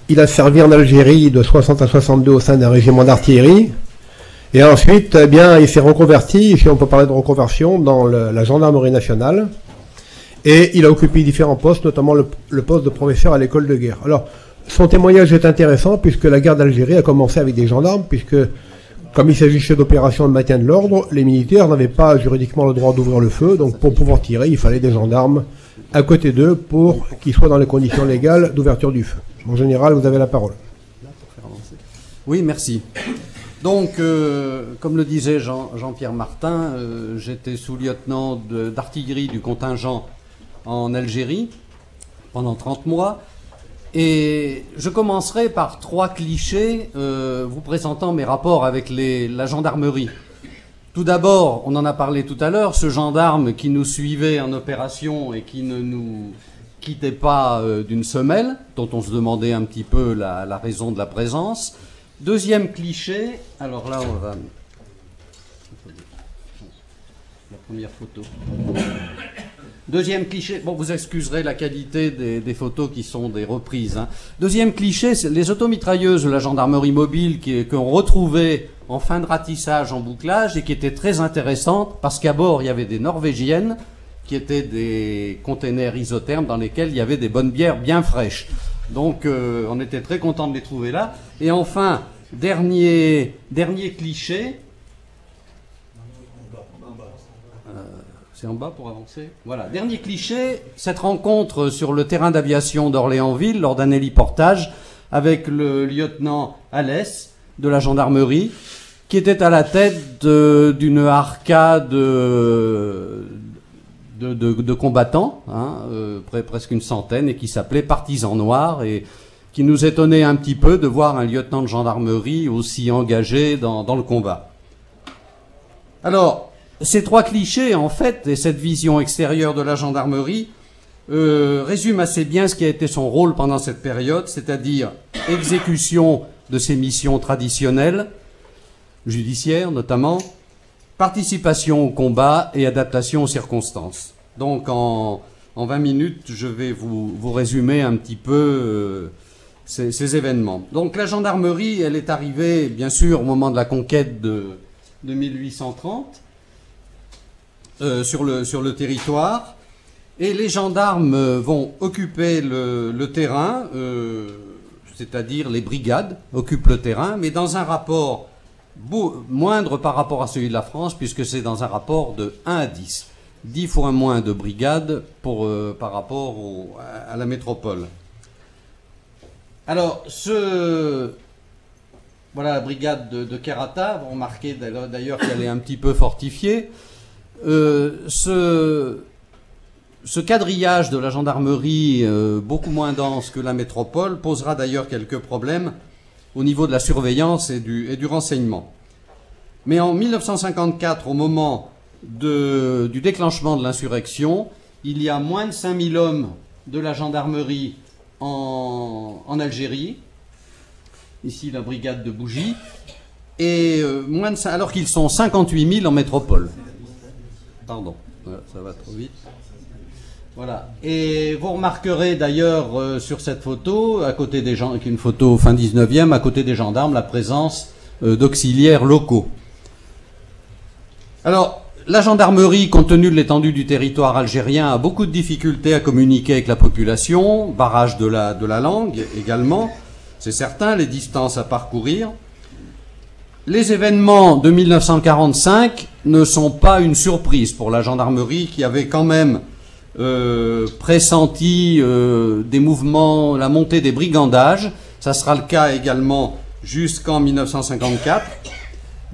il a servi en Algérie de 60 à 62 au sein d'un régiment d'artillerie. Et ensuite, eh bien, il s'est reconverti, si on peut parler de reconversion, dans la gendarmerie nationale. Et il a occupé différents postes, notamment le poste de professeur à l'école de guerre. Alors, son témoignage est intéressant puisque la guerre d'Algérie a commencé avec des gendarmes, puisque comme il s'agissait d'opérations de maintien de l'ordre, les militaires n'avaient pas juridiquement le droit d'ouvrir le feu. Donc, pour pouvoir tirer, il fallait des gendarmes à côté d'eux pour qu'ils soient dans les conditions légales d'ouverture du feu. En général, vous avez la parole. Oui, merci. Donc, comme le disait Jean-Pierre Martin, j'étais sous-lieutenant d'artillerie du contingent en Algérie pendant 30 mois. Et je commencerai par 3 clichés vous présentant mes rapports avec la gendarmerie. Tout d'abord, on en a parlé tout à l'heure, ce gendarme qui nous suivait en opération et qui ne nous quittait pas d'une semelle, dont on se demandait un petit peu la raison de la présence. Deuxième cliché, alors là on va... La première photo. Deuxième cliché, bon vous excuserez la qualité des photos qui sont des reprises. Hein. Deuxième cliché, c'est les automitrailleuses de la gendarmerie mobile qu'on retrouvait en fin de ratissage, en bouclage, et qui étaient très intéressantes parce qu'à bord il y avait des norvégiennes qui étaient des containers isothermes dans lesquels il y avait des bonnes bières bien fraîches. Donc on était très content de les trouver là. Et enfin, dernier cliché. C'est en bas pour avancer. Voilà, dernier cliché, cette rencontre sur le terrain d'aviation d'Orléansville lors d'un héliportage avec le lieutenant Alès de la gendarmerie qui était à la tête d'une arca de combattants, hein, presque une centaine, et qui s'appelait Partisans Noirs, et qui nous étonnait un petit peu de voir un lieutenant de gendarmerie aussi engagé dans le combat. Alors, ces 3 clichés, en fait, et cette vision extérieure de la gendarmerie, résument assez bien ce qui a été son rôle pendant cette période, c'est-à-dire exécution de ses missions traditionnelles, judiciaires notamment, participation au combat et adaptation aux circonstances. Donc en 20 minutes, je vais vous résumer un petit peu ces événements. Donc la gendarmerie, elle est arrivée, bien sûr, au moment de la conquête de 1830, sur le territoire, et les gendarmes vont occuper le terrain, c'est-à-dire les brigades occupent le terrain, mais dans un rapport moindre par rapport à celui de la France, puisque c'est dans un rapport de 1 à 10. 10 fois moins de brigades par rapport à la métropole. Alors, voilà la brigade de Kerata, vous remarquez d'ailleurs qu'elle est un petit peu fortifiée. Ce quadrillage de la gendarmerie, beaucoup moins dense que la métropole, posera d'ailleurs quelques problèmes au niveau de la surveillance et du renseignement. Mais en 1954, au moment du déclenchement de l'insurrection, il y a moins de 5000 hommes de la gendarmerie en Algérie, ici la brigade de Bougie, et alors qu'ils sont 58 000 en métropole. Pardon, ça va trop vite. Voilà. Et vous remarquerez d'ailleurs sur cette photo, à côté des gens, qui est une photo fin 19e, à côté des gendarmes, la présence d'auxiliaires locaux. Alors, la gendarmerie, compte tenu de l'étendue du territoire algérien, a beaucoup de difficultés à communiquer avec la population, barrage de la langue également, c'est certain, les distances à parcourir. Les événements de 1945 ne sont pas une surprise pour la gendarmerie qui avait quand même pressenti des mouvements, la montée des brigandages. Ça sera le cas également jusqu'en 1954.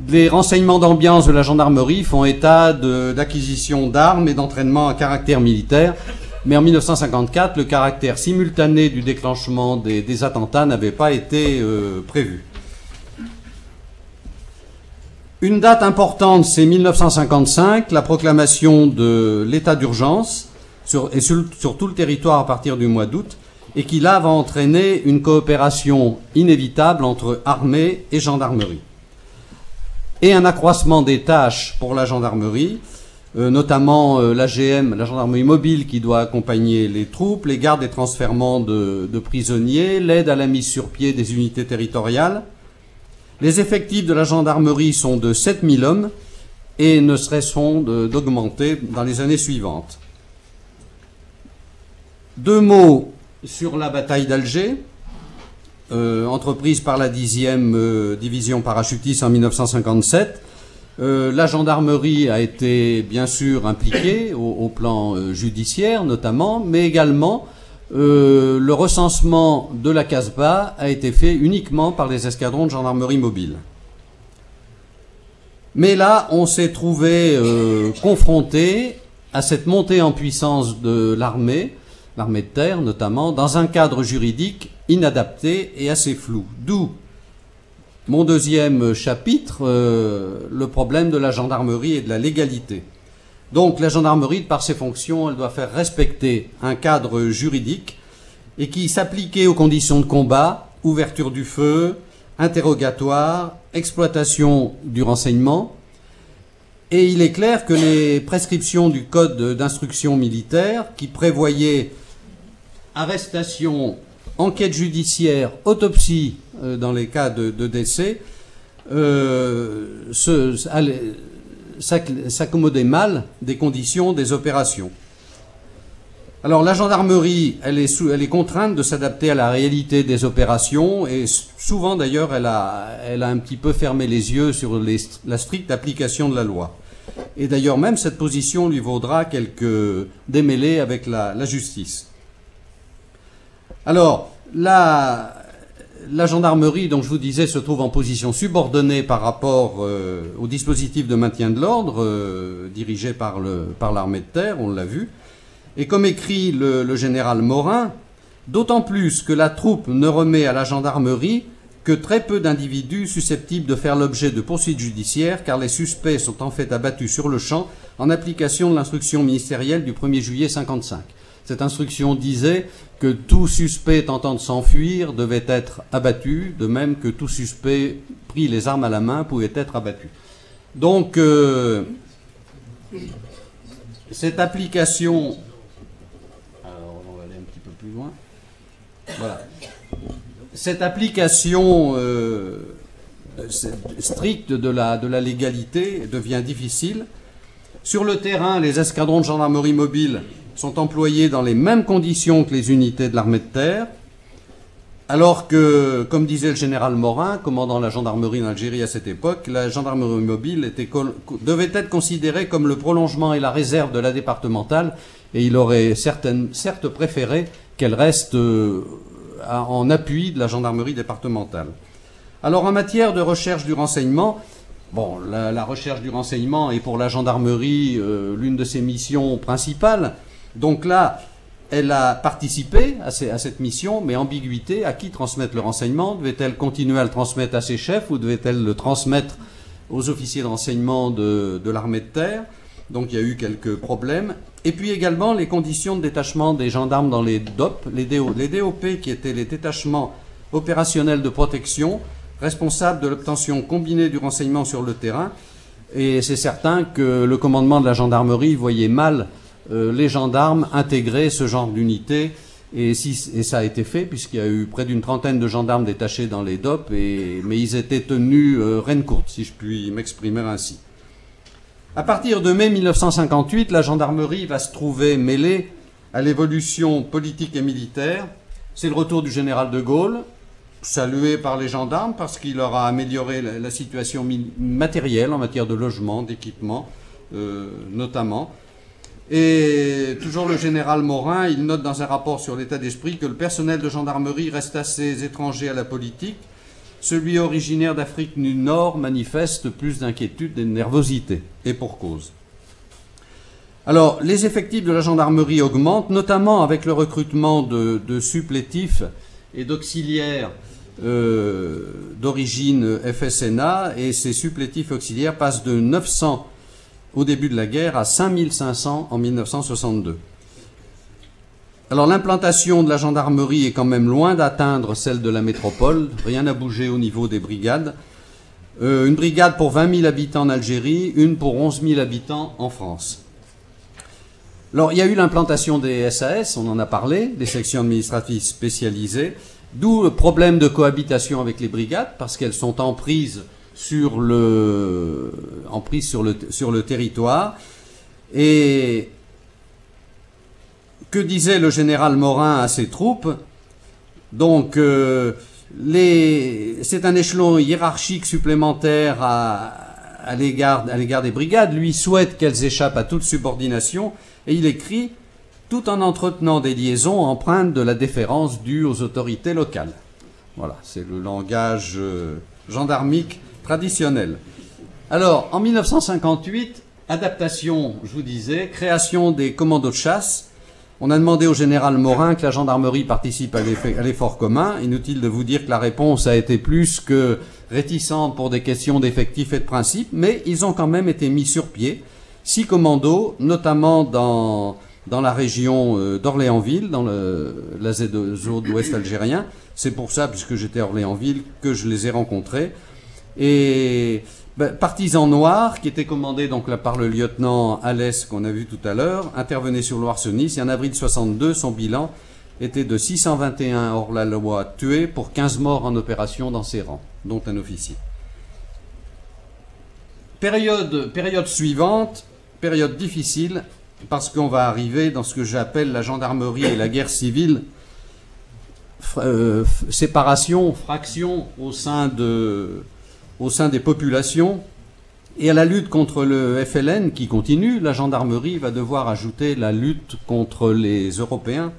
Les renseignements d'ambiance de la gendarmerie font état d'acquisition d'armes et d'entraînement à caractère militaire. Mais en 1954, le caractère simultané du déclenchement des attentats n'avait pas été prévu. Une date importante, c'est 1955, la proclamation de l'état d'urgence sur tout le territoire à partir du mois d'août, et qui là va entraîner une coopération inévitable entre armée et gendarmerie. Et un accroissement des tâches pour la gendarmerie, notamment l'AGM, la gendarmerie mobile qui doit accompagner les troupes, les gardes et transfèrements de prisonniers, l'aide à la mise sur pied des unités territoriales. Les effectifs de la gendarmerie sont de 7000 hommes et ne cesseront d'augmenter dans les années suivantes. 2 mots sur la bataille d'Alger, entreprise par la 10e division parachutiste en 1957. La gendarmerie a été bien sûr impliquée au plan judiciaire notamment, mais également le recensement de la Casbah a été fait uniquement par les escadrons de gendarmerie mobile. Mais là, on s'est trouvé confronté à cette montée en puissance de l'armée de terre notamment, dans un cadre juridique inadapté et assez flou. D'où mon deuxième chapitre, le problème de la gendarmerie et de la légalité. Donc la gendarmerie, par ses fonctions, elle doit faire respecter un cadre juridique et qui s'appliquait aux conditions de combat, ouverture du feu, interrogatoire, exploitation du renseignement. Et il est clair que les prescriptions du code d'instruction militaire qui prévoyaient arrestation, enquête judiciaire, autopsie dans les cas de décès, s'accommodaient mal des conditions des opérations. Alors la gendarmerie, elle est contrainte de s'adapter à la réalité des opérations et souvent d'ailleurs elle a un petit peu fermé les yeux sur la stricte application de la loi. Et d'ailleurs même cette position lui vaudra quelques démêlés avec la justice. Alors, la gendarmerie, donc je vous disais, se trouve en position subordonnée par rapport au dispositif de maintien de l'ordre dirigé par l'armée de terre, on l'a vu. Et comme écrit le général Morin, d'autant plus que la troupe ne remet à la gendarmerie que très peu d'individus susceptibles de faire l'objet de poursuites judiciaires, car les suspects sont en fait abattus sur le champ en application de l'instruction ministérielle du 1er juillet 1955. Cette instruction disait que tout suspect tentant de s'enfuir devait être abattu, de même que tout suspect pris les armes à la main pouvait être abattu. Donc, cette application... Alors, on va aller un petit peu plus loin. Voilà. Cette application stricte de la légalité devient difficile. Sur le terrain, les escadrons de gendarmerie mobile sont employés dans les mêmes conditions que les unités de l'armée de terre, alors que, comme disait le général Morin, commandant la gendarmerie en Algérie à cette époque, la gendarmerie mobile devait être considérée comme le prolongement et la réserve de la départementale, et il aurait certes préféré qu'elle reste en appui de la gendarmerie départementale. Alors en matière de recherche du renseignement, bon, la recherche du renseignement est pour la gendarmerie l'une de ses missions principales. Donc là, elle a participé à cette mission, mais ambiguïté, à qui transmettre le renseignement? Devait-elle continuer à le transmettre à ses chefs ou devait-elle le transmettre aux officiers de renseignement de l'armée de terre? Donc il y a eu quelques problèmes. Et puis également les conditions de détachement des gendarmes dans les DOP, les DOP qui étaient les détachements opérationnels de protection, responsables de l'obtention combinée du renseignement sur le terrain. Et c'est certain que le commandement de la gendarmerie voyait mal les gendarmes intégrer ce genre d'unité, et ça a été fait puisqu'il y a eu près d'une trentaine de gendarmes détachés dans les DOP, mais ils étaient tenus reine courte, si je puis m'exprimer ainsi. À partir de mai 1958, la gendarmerie va se trouver mêlée à l'évolution politique et militaire. C'est le retour du général de Gaulle, salué par les gendarmes parce qu'il leur a amélioré la situation matérielle en matière de logement, d'équipement notamment. Et toujours le général Morin, il note dans un rapport sur l'état d'esprit que le personnel de gendarmerie reste assez étranger à la politique. Celui originaire d'Afrique du Nord manifeste plus d'inquiétude et de nervosité, et pour cause. Alors, les effectifs de la gendarmerie augmentent, notamment avec le recrutement de supplétifs et d'auxiliaires d'origine FSNA, et ces supplétifs auxiliaires passent de 900 au début de la guerre à 5500 en 1962. Alors l'implantation de la gendarmerie est quand même loin d'atteindre celle de la métropole, rien n'a bougé au niveau des brigades. Une brigade pour 20 000 habitants en Algérie, une pour 11 000 habitants en France. Alors, il y a eu l'implantation des SAS, on en a parlé, des sections administratives spécialisées, d'où le problème de cohabitation avec les brigades, parce qu'elles sont en prise sur le territoire. Et que disait le général Morin à ses troupes? Donc, c'est un échelon hiérarchique supplémentaire à l'égard des brigades. Lui souhaite qu'elles échappent à toute subordination, et il écrit tout en entretenant des liaisons empreintes de la déférence due aux autorités locales. Voilà, c'est le langage gendarmique traditionnel. Alors, en 1958, adaptation, je vous disais, création des commandos de chasse. On a demandé au général Morin que la gendarmerie participe à l'effort commun. Inutile de vous dire que la réponse a été plus que réticente pour des questions d'effectifs et de principe, mais ils ont quand même été mis sur pied. 6 commandos, notamment dans la région d'Orléansville, dans la ZO de l'Ouest algérien. C'est pour ça, puisque j'étais à Orléansville, que je les ai rencontrés. Et Partisan Noir, qui était commandé donc là par le lieutenant Alès qu'on a vu tout à l'heure, intervenait sur Loire-Senis, et en avril 62, son bilan était de 621 hors-la-loi tués pour 15 morts en opération dans ses rangs, dont un officier. Période suivante, période difficile, parce qu'on va arriver dans ce que j'appelle la gendarmerie et la guerre civile, séparation, fraction au sein des populations, et à la lutte contre le FLN qui continue. La gendarmerie va devoir ajouter la lutte contre les Européens,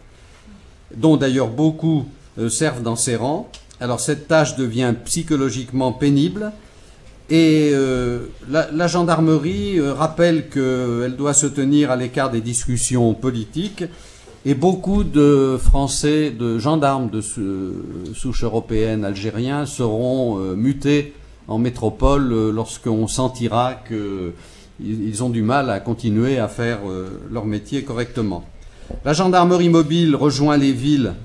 dont d'ailleurs beaucoup servent dans ses rangs. Alors cette tâche devient psychologiquement pénible, et la gendarmerie rappelle qu'elle doit se tenir à l'écart des discussions politiques, et beaucoup de Français, de gendarmes de souche européenne, algériens, seront mutés en métropole lorsqu'on sentira qu'ils ont du mal à continuer à faire leur métier correctement. La gendarmerie mobile rejoint les villes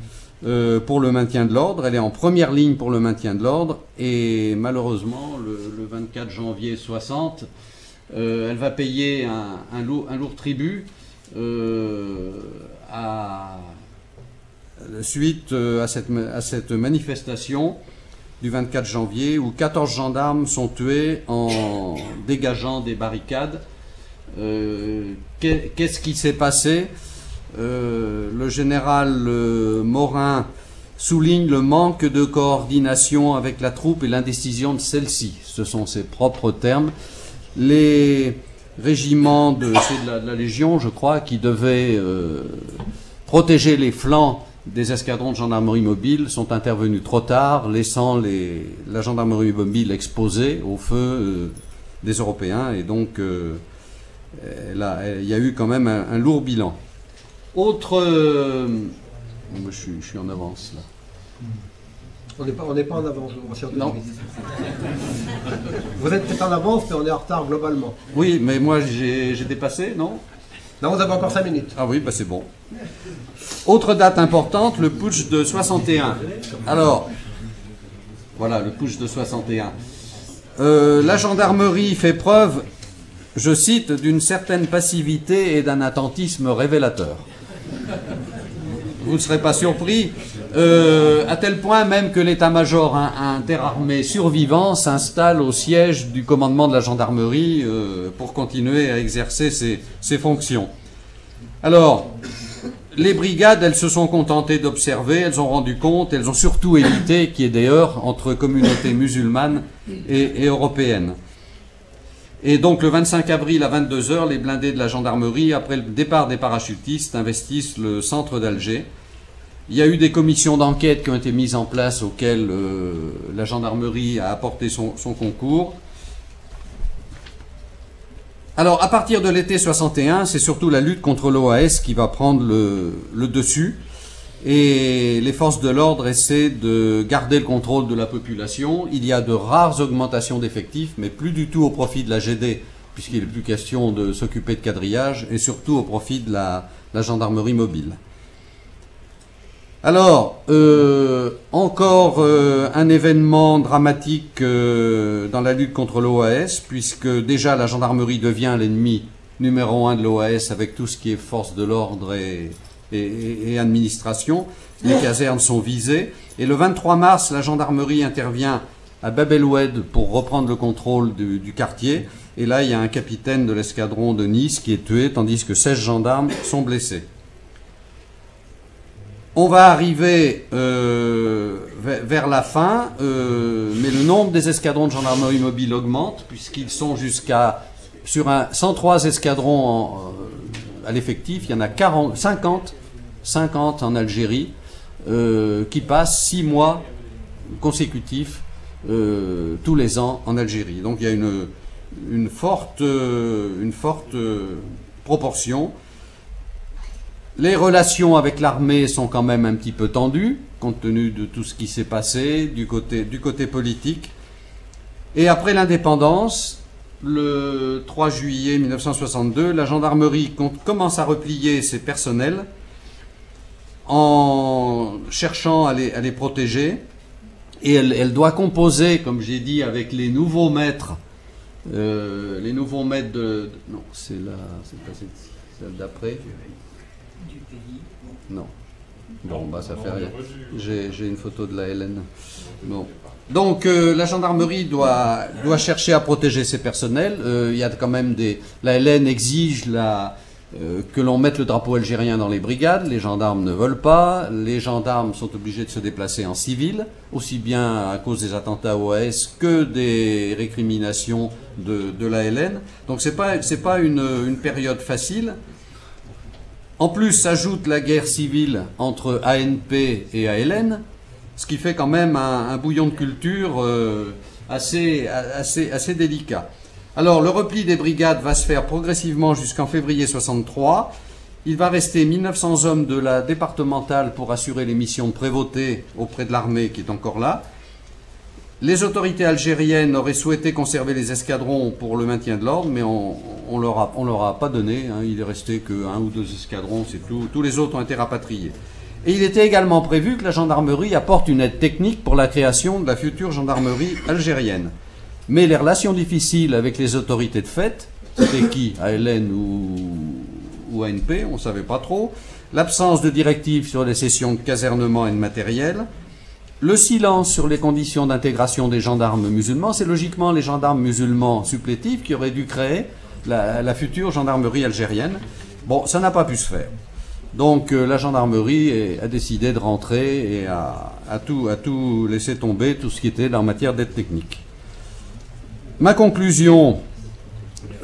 pour le maintien de l'ordre. Elle est en première ligne pour le maintien de l'ordre, et malheureusement, le 24 janvier 60, elle va payer un lourd tribut suite à cette manifestation du 24 janvier, où 14 gendarmes sont tués en dégageant des barricades. Qu'est-ce qui s'est passé? Le général Morin souligne le manque de coordination avec la troupe et l'indécision de celle-ci. Ce sont ses propres termes. Les régiments c'est de la Légion, je crois, qui devaient protéger les flancs des escadrons de gendarmerie mobile sont intervenus trop tard, laissant la gendarmerie mobile exposée au feu des Européens, et donc il y a eu quand même un lourd bilan. Moi, je suis en avance là. On n'est pas en avance, monsieur. Non. Vous êtes peut-être en avance, mais on est en retard globalement. Oui, mais moi j'ai dépassé, non? Non, vous avez encore 5 minutes. Ah oui, bah c'est bon. Autre date importante, le putsch de 61. Alors, voilà, le putsch de 61. La gendarmerie fait preuve, je cite, d'une certaine passivité et d'un attentisme révélateur. Vous ne serez pas surpris, à tel point même que l'état-major interarmé survivant s'installe au siège du commandement de la gendarmerie pour continuer à exercer ses fonctions. Alors, les brigades, elles se sont contentées d'observer, elles ont rendu compte, elles ont surtout évité qu'il y ait des heurts entre communautés musulmanes et européennes. Et donc le 25 avril à 22 h, les blindés de la gendarmerie, après le départ des parachutistes, investissent le centre d'Alger. Il y a eu des commissions d'enquête qui ont été mises en place, auxquelles la gendarmerie a apporté son concours. Alors, à partir de l'été 61, c'est surtout la lutte contre l'OAS qui va prendre le dessus. Et les forces de l'ordre essaient de garder le contrôle de la population. Il y a de rares augmentations d'effectifs, mais plus du tout au profit de la GD, puisqu'il n'est plus question de s'occuper de quadrillage, et surtout au profit de la gendarmerie mobile. Alors, encore un événement dramatique dans la lutte contre l'OAS, puisque déjà la gendarmerie devient l'ennemi numéro 1 de l'OAS avec tout ce qui est force de l'ordre et administration. Les casernes sont visées. Et le 23 mars, la gendarmerie intervient à Bab el-Oued pour reprendre le contrôle du quartier. Et là, il y a un capitaine de l'escadron de Nice qui est tué, tandis que 16 gendarmes sont blessés. On va arriver vers la fin, mais le nombre des escadrons de gendarmerie mobile augmente, puisqu'ils sont sur 103 escadrons à l'effectif, il y en a 50 en Algérie, qui passent 6 mois consécutifs tous les ans en Algérie. Donc il y a une forte proportion. Les relations avec l'armée sont quand même un petit peu tendues, compte tenu de tout ce qui s'est passé du côté politique. Et après l'indépendance, le 3 juillet 1962, la gendarmerie commence à replier ses personnels en cherchant à les protéger. Et elle doit composer, comme j'ai dit, avec les nouveaux maîtres. Non, c'est pas celle d'après. Non. Bon, bah ça fait rien. J'ai une photo de la LN. Bon. Donc la gendarmerie doit chercher à protéger ses personnels. Il y a quand même la LN exige que l'on mette le drapeau algérien dans les brigades. Les gendarmes ne veulent pas. Les gendarmes sont obligés de se déplacer en civil, aussi bien à cause des attentats OAS que des récriminations de la LN. Donc c'est pas une période facile. En plus, s'ajoute la guerre civile entre ANP et ALN, ce qui fait quand même un bouillon de culture assez délicat. Alors, le repli des brigades va se faire progressivement jusqu'en février 63. Il va rester 1900 hommes de la départementale pour assurer les missions de prévôté auprès de l'armée qui est encore là. Les autorités algériennes auraient souhaité conserver les escadrons pour le maintien de l'ordre, mais on leur a pas donné. Hein. Il est resté que 1 ou 2 escadrons, c'est tout. Tous les autres ont été rapatriés. Et il était également prévu que la gendarmerie apporte une aide technique pour la création de la future gendarmerie algérienne. Mais les relations difficiles avec les autorités de fait, c'était qui, ALN ou ANP, on ne savait pas trop. L'absence de directives sur les cessions de casernement et de matériel. Le silence sur les conditions d'intégration des gendarmes musulmans, c'est logiquement les gendarmes musulmans supplétifs qui auraient dû créer la future gendarmerie algérienne. Bon, ça n'a pas pu se faire. Donc la gendarmerie a décidé de rentrer et a tout laissé tomber, tout ce qui était en matière d'aide technique. Ma conclusion,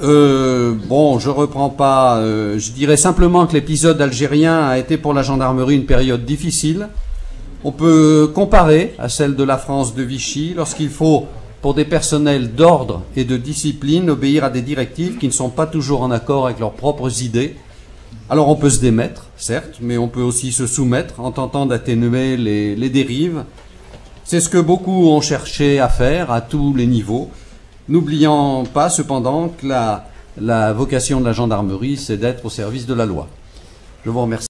bon, je reprends pas, je dirais simplement que l'épisode algérien a été pour la gendarmerie une période difficile. On peut comparer à celle de la France de Vichy lorsqu'il faut, pour des personnels d'ordre et de discipline, obéir à des directives qui ne sont pas toujours en accord avec leurs propres idées. Alors on peut se démettre, certes, mais on peut aussi se soumettre en tentant d'atténuer les dérives. C'est ce que beaucoup ont cherché à faire à tous les niveaux, n'oubliant pas cependant que la vocation de la gendarmerie, c'est d'être au service de la loi. Je vous remercie.